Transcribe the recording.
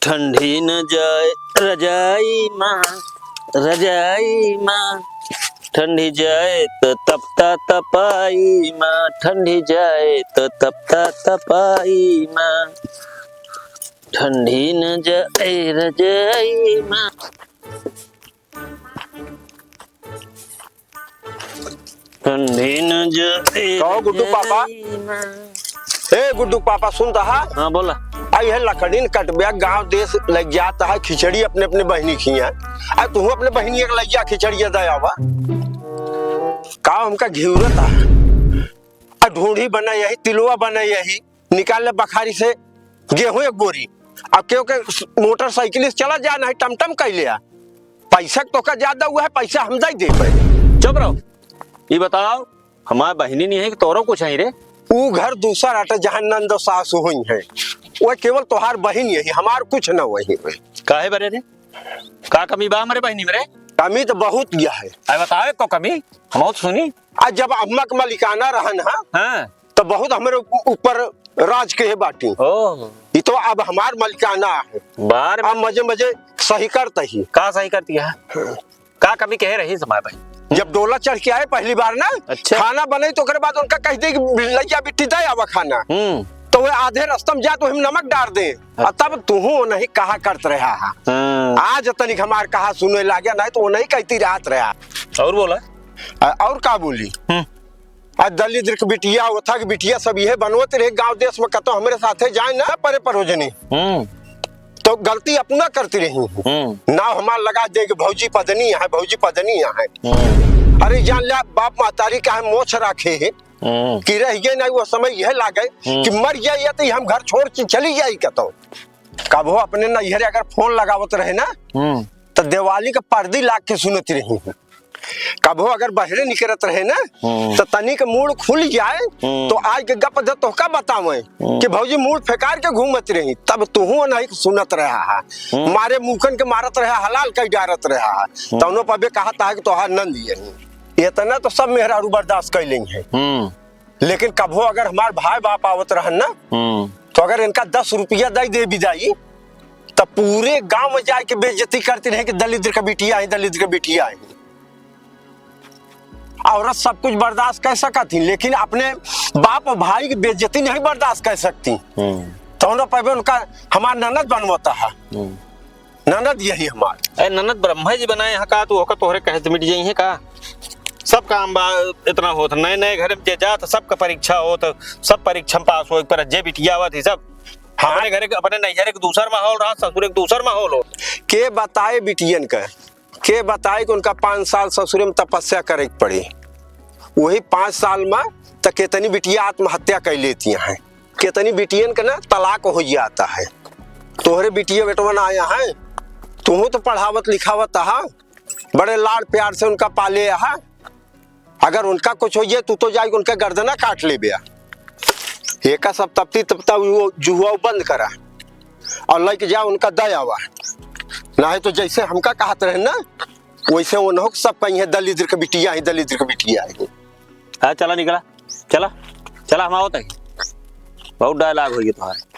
ठंडी न जाए रजाई माँ ठंडी जाए तो तपता तपाई माँ ठंडी जाए तो तपता तपाई माँ ठंडी न जाए रजाई माँ ठंडी न जाए कहो गुड्डू पापा। ए गुड्डू पापा सुन रहा। हाँ बोला। आई है लकड़ीन कटबिया गांव देश लग जाता है खिचड़ी अपने अपने बहनी खिया आ तू अपने बहनी एक लग जा खिचड़ी दयावा का हमका घिउरता आ ढूंढी बना यही तिलवा बना यही निकाल ले बखारी से गेहूं एक बोरी अब क्यों के मोटरसाइकिल से चला जाना है टमटम कैले पैसा तो का ज्यादा हुआ है पैसा हम दे पे। चुप रहो। ये बताओ हमारे बहनी नहीं है कि तोरो कुछ है रे? वो घर दूसरा आटा जहाँ नंद सासु हुई है वो केवल तोहार बहन यही हमार कुछ न वही है। काहे बरे रे? का कमी बा हमारे बहनी में रे? कमी तो बहुत गया है। अरे बताओ को कमी हम बहुत सुनी। आज जब अम्मा का मालिकाना रहन हाँ तो बहुत हमारे ऊपर राज के है बाटी। ओह ये तो अब हमार मालिकाना है बार अब मजे मजे सही करता ही का सही करती है का कमी कह रही हमारे बहन जब डोला चढ़ के आए पहली बार ना। अच्छा। खाना बने तो कर बाद उनका कह दे कि लैया बिट्टी दे आवा खाना तो वो आधे रास्ते में जा तो हम नमक डाल दे और तब तू नहीं कहा करत रहा है। आज तनिक हमार कहा सुने लागे नहीं तो वो नहीं कहती रात रहा। और बोला और का बोली आज दलिद्र के बिटिया उथा के बिटिया सब ये बनवते रहे गांव देश में कतो हमारे साथे जाए ना परे परोजनी तो गलती अपना करती रही ना हमार लगा दे कि भौजी पदनी है भौजी पदनी है। अरे जान लिया बाप महतारी का है मोछ रखे है कि रह गए नहीं वो समय यह लागे कि मर जाइए तो हम घर छोड़ के चली जाई कतो कब हो अपने नैहरे अगर फोन लगावत रहे ना तो दिवाली का पर्दी लाग के सुनती रही कब हो अगर बहरे निकलत रहे ना तो तनी के मूड खुल जाए तो आज के गप तो का बतावे कि भौजी मूड फेकार के घूमत रही तब तू नहीं सुनत रहा है मारे मुखन के मारत रहा हलाल कई डारत रहा है तौनो पबे कहता है कि तोहार नंद ये इतना तो सब मेहरारू बर्दाश्त कर लेंगे लेकिन कब हो अगर हमार भाई बाप आवत रहन ना तो अगर इनका 10 रुपया दे विदाई तब पूरे गांव में जाके बेइज्जती करती रहे कि दलिद्र का बिटिया है दलिद्र का बिटिया है। औरत सब कुछ बर्दाश्त कर सकती लेकिन अपने बाप और भाई की बेइज्जती नहीं बर्दाश्त कर सकती तो पे उनका हमार ननद बनवाता है ननद यही हमार ननद ब्रह्मा जी बनाए यहाँ का तो तोहरे कहे मिट जाई है का सब काम बा इतना होता नए नए घर में जा तो सबका परीक्षा हो तो सब परीक्षा में पास हो एक पर जे बिटिया हुआ थी सब हमारे घर अपने नैहरे के दूसरा माहौल रहा ससुर के दूसरा माहौल हो के बताए बिटियन का के बताए कि उनका 5 साल ससुर में तपस्या करे पड़ी वही 5 साल में तो कितनी बिटिया आत्महत्या कर लेती हैं कितनी बिटियन का ना तलाक हो जाता है। तोहरे बिटिया बेटवन आया है तू तो पढ़ावत लिखावत है बड़े लाड़ प्यार से उनका पाले है अगर उनका कुछ हो जाए तू तो जाए उनका गर्दना काट ले बिया एक सब तपता वो जुआ बंद करा और लेके जा उनका दया हुआ ना है तो जैसे हमका कहते रहे ना वैसे वो न सब कहीं है दलिद्र का बिटिया है दलिद्र का बिटिया है। हाँ चला निकला चला चला हम आओ तक बहुत डायलॉग हो गया तुम्हारे।